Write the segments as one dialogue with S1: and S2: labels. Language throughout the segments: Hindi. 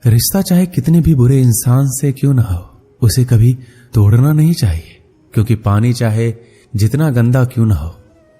S1: रिश्ता चाहे कितने भी बुरे इंसान से क्यों ना हो, उसे कभी तोड़ना नहीं चाहिए, क्योंकि पानी चाहे जितना गंदा क्यों ना हो,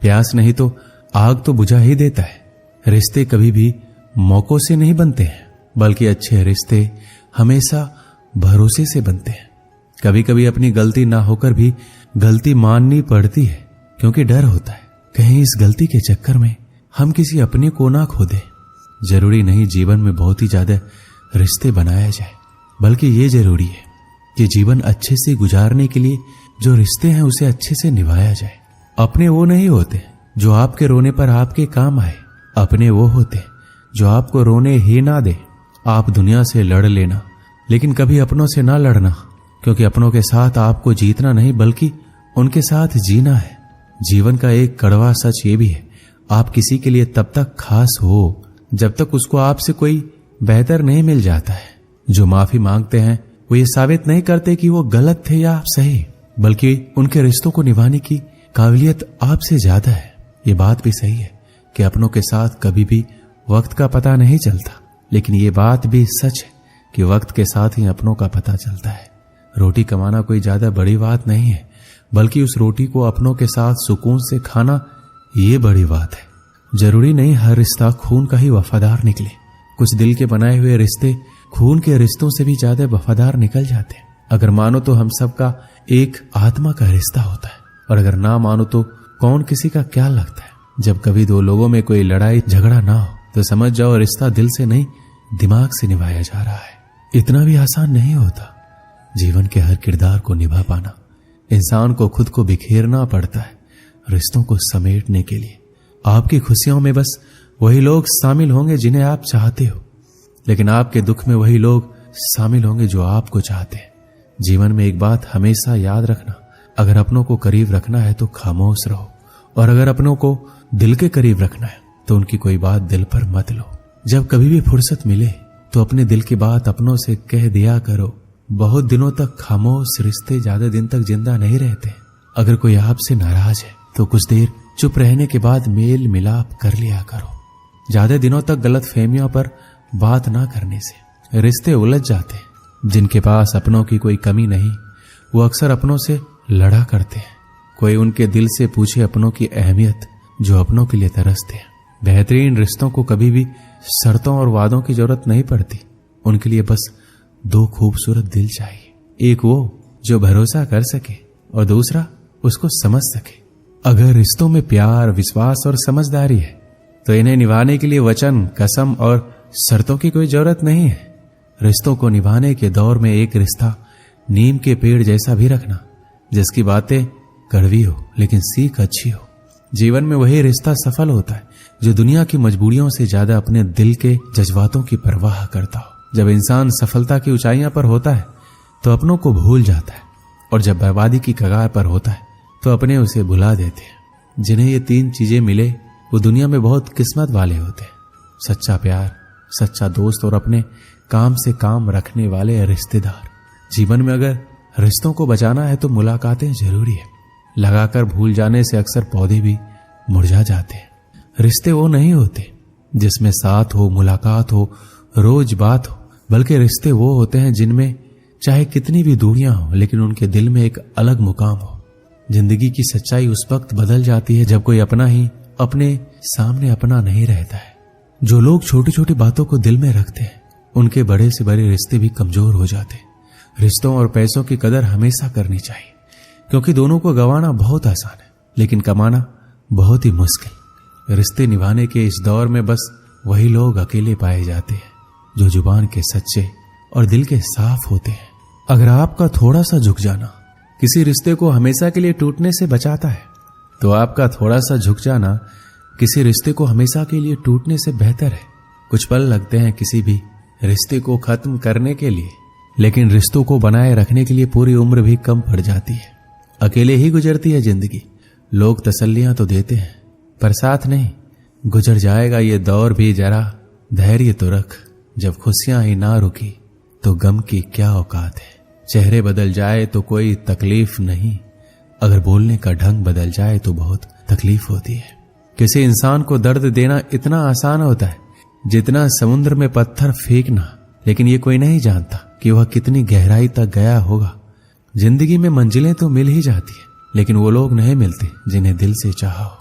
S1: प्यास नहीं तो आग तो बुझा ही देता है। रिश्ते कभी भी मौकों से नहीं बनते हैं, बल्कि अच्छे रिश्ते हमेशा भरोसे से बनते हैं। कभी कभी अपनी गलती ना होकर भी गलती माननी पड़ती है, क्योंकि डर होता है कहीं इस गलती के चक्कर में हम किसी अपने को ना खो दें। जरूरी नहीं जीवन में बहुत ही ज्यादा रिश्ते बनाया जाए, बल्कि ये जरूरी है कि जीवन अच्छे से गुजारने के लिए जो रिश्ते हैं उसे अच्छे से निभाया जाए। अपने वो नहीं होते जो आपके रोने पर आपके काम आए, अपने वो होते जो आपको रोने ही ना दे। आप दुनिया से लड़ लेना, लेकिन कभी अपनों से ना लड़ना, क्योंकि अपनों के साथ आपको जीतना नहीं बल्कि उनके साथ जीना है। जीवन का एक कड़वा सच ये भी है, आप किसी के लिए तब तक खास हो जब तक उसको आपसे कोई बेहतर नहीं मिल जाता है। जो माफी मांगते हैं वो ये साबित नहीं करते कि वो गलत थे या आप सही, बल्कि उनके रिश्तों को निभाने की काबिलियत आपसे ज्यादा है। ये बात भी सही है कि अपनों के साथ कभी भी वक्त का पता नहीं चलता, लेकिन ये बात भी सच है कि वक्त के साथ ही अपनों का पता चलता है। रोटी कमाना कोई ज्यादा बड़ी बात नहीं है, बल्कि उस रोटी को अपनों के साथ सुकून से खाना ये बड़ी बात है। जरूरी नहीं हर रिश्ता खून का ही वफादार निकले। कुछ दिल के बनाए हुए रिश्ते खून के रिश्तों से भी ज्यादा वफादार निकल जाते हैं। अगर मानो तो हम सबका एक आत्मा का रिश्ता होता है, और अगर ना मानो तो कौन किसी का क्या लगता है। जब कभी दो लोगों में कोई लड़ाई झगड़ा ना हो तो समझ जाओ रिश्ता दिल से नहीं दिमाग से निभाया जा रहा है। इतना भी आसान नहीं होता जीवन के हर किरदार को निभा पाना। इंसान को खुद को बिखेरना पड़ता है रिश्तों को समेटने के लिए। आपकी खुशियों में बस वही लोग शामिल होंगे जिन्हें आप चाहते हो, लेकिन आपके दुख में वही लोग शामिल होंगे जो आपको चाहते हैं। जीवन में एक बात हमेशा याद रखना, अगर अपनों को करीब रखना है तो खामोश रहो, और अगर अपनों को दिल के करीब रखना है तो उनकी कोई बात दिल पर मत लो। जब कभी भी फुर्सत मिले तो अपने दिल की बात अपनों से कह दिया करो। बहुत दिनों तक खामोश रिश्ते ज्यादा दिन तक जिंदा नहीं रहते। अगर कोई आपसे नाराज है तो कुछ देर चुप रहने के बाद मेल मिलाप कर लिया करो। ज्यादा दिनों तक गलत फहमियों पर बात ना करने से रिश्ते उलझ जाते हैं। जिनके पास अपनों की कोई कमी नहीं वो अक्सर अपनों से लड़ा करते हैं। कोई उनके दिल से पूछे अपनों की अहमियत जो अपनों के लिए तरसते हैं। बेहतरीन रिश्तों को कभी भी शर्तों और वादों की जरूरत नहीं पड़ती। उनके लिए बस दो खूबसूरत दिल चाहिए, एक वो जो भरोसा कर सके और दूसरा उसको समझ सके। अगर रिश्तों में प्यार, विश्वास और समझदारी है तो इन्हें निभाने के लिए वचन, कसम और शर्तों की कोई जरूरत नहीं है। रिश्तों को निभाने के दौर में एक रिश्ता नीम के पेड़ जैसा भी रखना, जिसकी बातें कड़वी हो लेकिन सीख अच्छी हो। जीवन में वही रिश्ता सफल होता है जो दुनिया की मजबूरियों से ज्यादा अपने दिल के जज्बातों की परवाह करता हो। जब इंसान सफलता की ऊंचाइयों पर होता है तो अपनों को भूल जाता है, और जब बर्बादी की कगार पर होता है तो अपने उसे भुला देते हैं। जिन्हें ये तीन चीजें मिले वो दुनिया में बहुत किस्मत वाले होते हैं। सच्चा प्यार, सच्चा दोस्त और अपने काम से काम रखने वाले रिश्तेदार। जीवन में अगर रिश्तों को बचाना है तो मुलाकातें जरूरी है। लगाकर भूल जाने से अक्सर पौधे भी मुरझा जाते हैं। रिश्ते वो नहीं होते जिसमें साथ हो, मुलाकात हो, रोज बात हो, बल्कि रिश्ते वो होते हैं जिनमें चाहे कितनी भी दूरियां हो लेकिन उनके दिल में एक अलग मुकाम हो। जिंदगी की सच्चाई उस वक्त बदल जाती है जब कोई अपना ही अपने सामने अपना नहीं रहता है। जो लोग छोटी छोटी बातों को दिल में रखते हैं उनके बड़े से बड़े रिश्ते भी कमजोर हो जाते हैं। रिश्तों और पैसों की कदर हमेशा करनी चाहिए, क्योंकि दोनों को गंवाना बहुत आसान है लेकिन कमाना बहुत ही मुश्किल। रिश्ते निभाने के इस दौर में बस वही लोग अकेले पाए जाते हैं जो जुबान के सच्चे और दिल के साफ होते हैं। अगर आपका थोड़ा सा झुक जाना किसी रिश्ते को हमेशा के लिए टूटने से बचाता है तो आपका थोड़ा सा झुक जाना किसी रिश्ते को हमेशा के लिए टूटने से बेहतर है। कुछ पल लगते हैं किसी भी रिश्ते को खत्म करने के लिए, लेकिन रिश्तों को बनाए रखने के लिए पूरी उम्र भी कम पड़ जाती है। अकेले ही गुजरती है जिंदगी। लोग तसल्लियां तो देते हैं पर साथ नहीं। गुजर जाएगा ये दौर भी, जरा धैर्य तो रख। जब खुशियां ही ना रुकी तो गम की क्या औकात है। चेहरे बदल जाए तो कोई तकलीफ नहीं, अगर बोलने का ढंग बदल जाए तो बहुत तकलीफ होती है। किसी इंसान को दर्द देना इतना आसान होता है जितना समुद्र में पत्थर फेंकना। लेकिन ये कोई नहीं जानता कि वह कितनी गहराई तक गया होगा। जिंदगी में मंजिलें तो मिल ही जाती है, लेकिन वो लोग नहीं मिलते जिन्हें दिल से चाहा हो।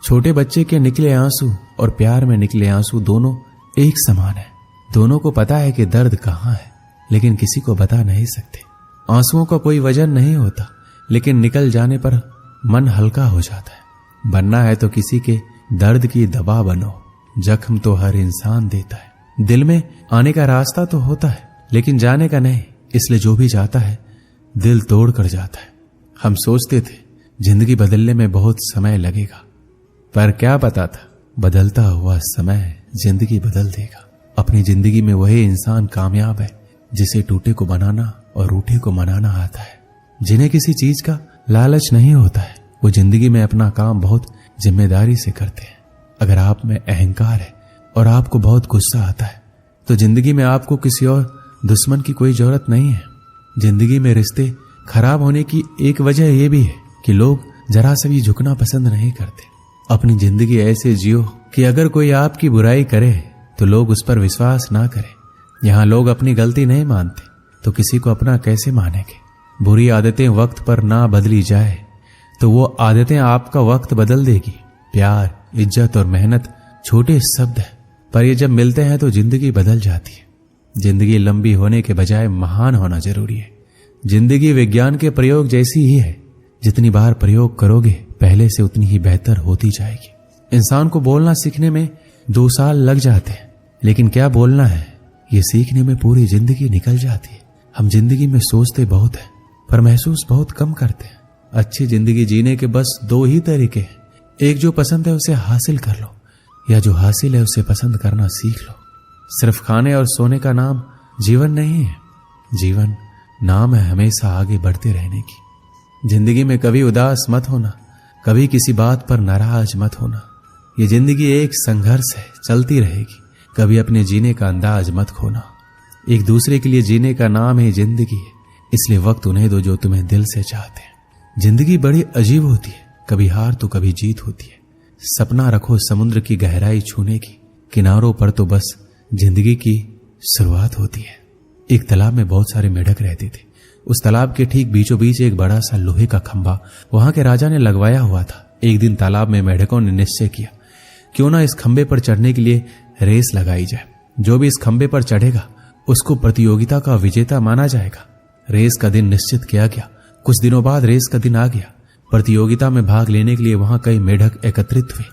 S1: छोटे बच्चे के निकले आंसू और प्यार में निकले आंसू दोनों एक समान है। दोनों को पता है कि दर्द कहाँ है, लेकिन किसी को बता नहीं सकते। आंसुओं का कोई वजन नहीं होता, लेकिन निकल जाने पर मन हल्का हो जाता है। बनना है तो किसी के दर्द की दवा बनो। जख्म तो हर इंसान देता है। दिल में आने का रास्ता तो होता है, लेकिन जाने का नहीं। इसलिए जो भी जाता है दिल तोड़ कर जाता है। हम सोचते थे जिंदगी बदलने में बहुत समय लगेगा, पर क्या पता था बदलता हुआ समय जिंदगी बदल देगा। अपनी जिंदगी में वही इंसान कामयाब है जिसे टूटे को बनाना और रूठे को मनाना आता है। जिन्हें किसी चीज का लालच नहीं होता है, वो जिंदगी में अपना काम बहुत जिम्मेदारी से करते हैं। अगर आप में अहंकार है और आपको बहुत गुस्सा आता है, तो जिंदगी में आपको किसी और दुश्मन की कोई जरूरत नहीं है। जिंदगी में रिश्ते खराब होने की एक वजह यह भी है कि लोग जरा सा भी झुकना पसंद नहीं करते। अपनी जिंदगी ऐसे जियो कि अगर कोई आपकी बुराई करे तो लोग उस पर विश्वास ना करें। यहां लोग अपनी गलती नहीं मानते तो किसी को अपना कैसे मानेंगे। बुरी आदतें वक्त पर ना बदली जाए तो वो आदतें आपका वक्त बदल देगी। प्यार, इज्जत और मेहनत छोटे शब्द है, पर ये जब मिलते हैं तो जिंदगी बदल जाती है। जिंदगी लंबी होने के बजाय महान होना जरूरी है। जिंदगी विज्ञान के प्रयोग जैसी ही है। जितनी बार प्रयोग करोगे पहले से उतनी ही बेहतर होती जाएगी। इंसान को बोलना सीखने में 2 साल लग जाते हैं, लेकिन क्या बोलना है ये सीखने में पूरी जिंदगी निकल जाती है। हम जिंदगी में सोचते बहुत है पर महसूस बहुत कम करते हैं। अच्छी जिंदगी जीने के बस 2 ही तरीके हैं। एक, जो पसंद है उसे हासिल कर लो, या जो हासिल है उसे पसंद करना सीख लो। सिर्फ खाने और सोने का नाम जीवन नहीं है। जीवन नाम है हमेशा आगे बढ़ते रहने की। जिंदगी में कभी उदास मत होना, कभी किसी बात पर नाराज मत होना। ये जिंदगी एक संघर्ष है, चलती रहेगी। कभी अपने जीने का अंदाज मत खोना। एक दूसरे के लिए जीने का नाम ही जिंदगी है, इसलिए वक्त उन्हें दो जो तुम्हें दिल से चाहते हैं। जिंदगी बड़ी अजीब होती है, कभी हार तो कभी जीत होती है। सपना रखो समुद्र की गहराई छूने की, किनारों पर तो बस जिंदगी की शुरुआत होती है। एक तालाब में बहुत सारे मेढक रहते थे। उस तालाब के ठीक बीचों बीच एक बड़ा सा लोहे का खंभा वहां के राजा ने लगवाया हुआ था। एक दिन तालाब में मेढकों ने निश्चय किया, क्यों ना इस खंभे पर चढ़ने के लिए रेस लगाई जाए। जो भी इस खंभे पर चढ़ेगा उसको प्रतियोगिता का विजेता माना जाएगा। रेस का दिन निश्चित किया गया। कुछ दिनों बाद रेस का दिन आ गया। प्रतियोगिता में भाग लेने के लिए वहां कई मेढक एकत्रित हुए।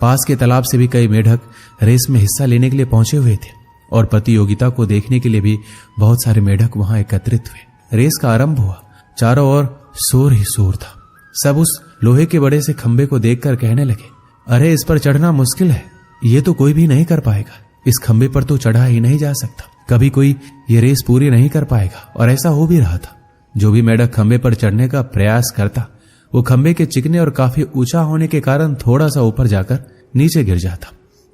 S1: पास के तालाब से भी कई मेढक रेस में हिस्सा लेने के लिए पहुंचे हुए थे और प्रतियोगिता को देखने के लिए भी बहुत सारे मेढक वहां एकत्रित हुए। रेस का आरंभ हुआ। चारों ओर शोर ही शोर था। सब उस लोहे के बड़े से खंभे को देखकर कहने लगे, अरे इस पर चढ़ना मुश्किल है, ये तो कोई भी नहीं कर पाएगा। इस खंभे पर तो चढ़ा ही नहीं जा सकता, कभी कोई ये रेस पूरी नहीं कर पाएगा। और ऐसा हो भी रहा था। जो भी मेढक खंभे पर चढ़ने का प्रयास करता वो खंभे के चिकने और काफी ऊंचा होने के कारण थोड़ा सा ऊपर जाकर नीचे गिर जाता।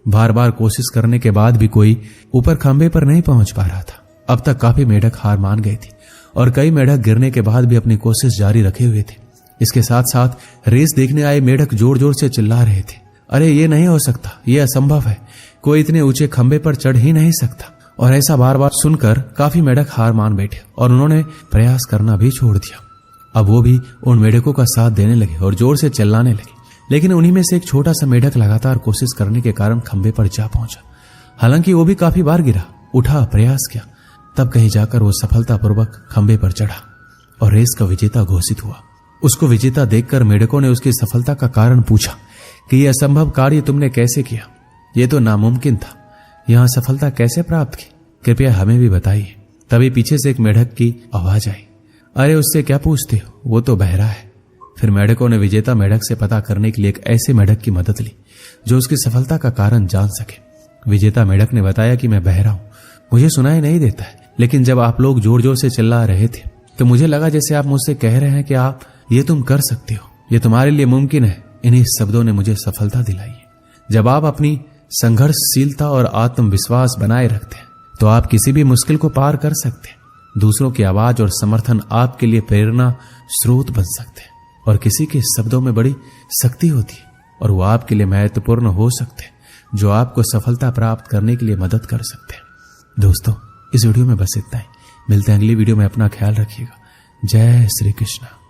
S1: बार बार कोशिश करने के बाद भी कोई ऊपर खंभे पर नहीं पहुंच पा रहा था। अब तक काफी मेढक हार मान गए थे और कई मेढक गिरने के बाद भी अपनी कोशिश जारी रखे हुए थे। इसके साथ साथ रेस देखने आए मेढक जोर जोर से चिल्ला रहे थे, अरे ये नहीं हो सकता, ये असंभव है, कोई इतने ऊंचे खंभे पर चढ़ ही नहीं सकता। और ऐसा बार बार सुनकर काफी मेढक हार मान बैठे और उन्होंने प्रयास करना भी छोड़ दिया। अब वो भी उन मेढकों का साथ देने लगे और जोर से चिल्लाने लगे। लेकिन उन्हीं में से एक छोटा सा मेढक लगातार कोशिश करने के कारण खंभे पर जा पहुंचा। हालांकि वो भी काफी बार गिरा, उठा, प्रयास किया, तब कहीं जाकर वो सफलतापूर्वक खंभे पर चढ़ा और रेस का विजेता घोषित हुआ। उसको विजेता देखकर मेढकों ने उसकी सफलता का कारण पूछा कि यह असंभव कार्य तुमने कैसे किया? ये तो नामुमकिन था, यहां सफलता कैसे प्राप्त की? कृपया हमें भी बताइए। तभी पीछे से एक मेढक की आवाज आई, अरे उससे क्या पूछते हो, वो तो बहरा है। फिर मेढकों ने विजेता मेढक से पता करने के लिए एक ऐसे मेढक की मदद ली जो उसकी सफलता का कारण जान सके। विजेता मेढक ने बताया कि मैं बहरा हूं, मुझे सुनाई नहीं देता है, लेकिन जब आप लोग जोर जोर से चिल्ला रहे थे तो मुझे लगा जैसे आप मुझसे कह रहे हैं कि आप ये तुम कर सकते हो, ये तुम्हारे लिए मुमकिन है। इन्हीं शब्दों ने मुझे सफलता दिलाई है। जब आप अपनी संघर्षशीलता और आत्मविश्वास बनाए रखते हैं तो आप किसी भी मुश्किल को पार कर सकते हैं। दूसरों की आवाज और समर्थन आपके लिए प्रेरणा स्रोत बन सकते हैं और किसी के शब्दों में बड़ी शक्ति होती है और वो आपके लिए महत्वपूर्ण हो सकते हैं, जो आपको सफलता प्राप्त करने के लिए मदद कर सकते हैं। दोस्तों, इस वीडियो में बस इतना ही। मिलते हैं अगली वीडियो में। अपना ख्याल रखिएगा। जय श्री कृष्ण।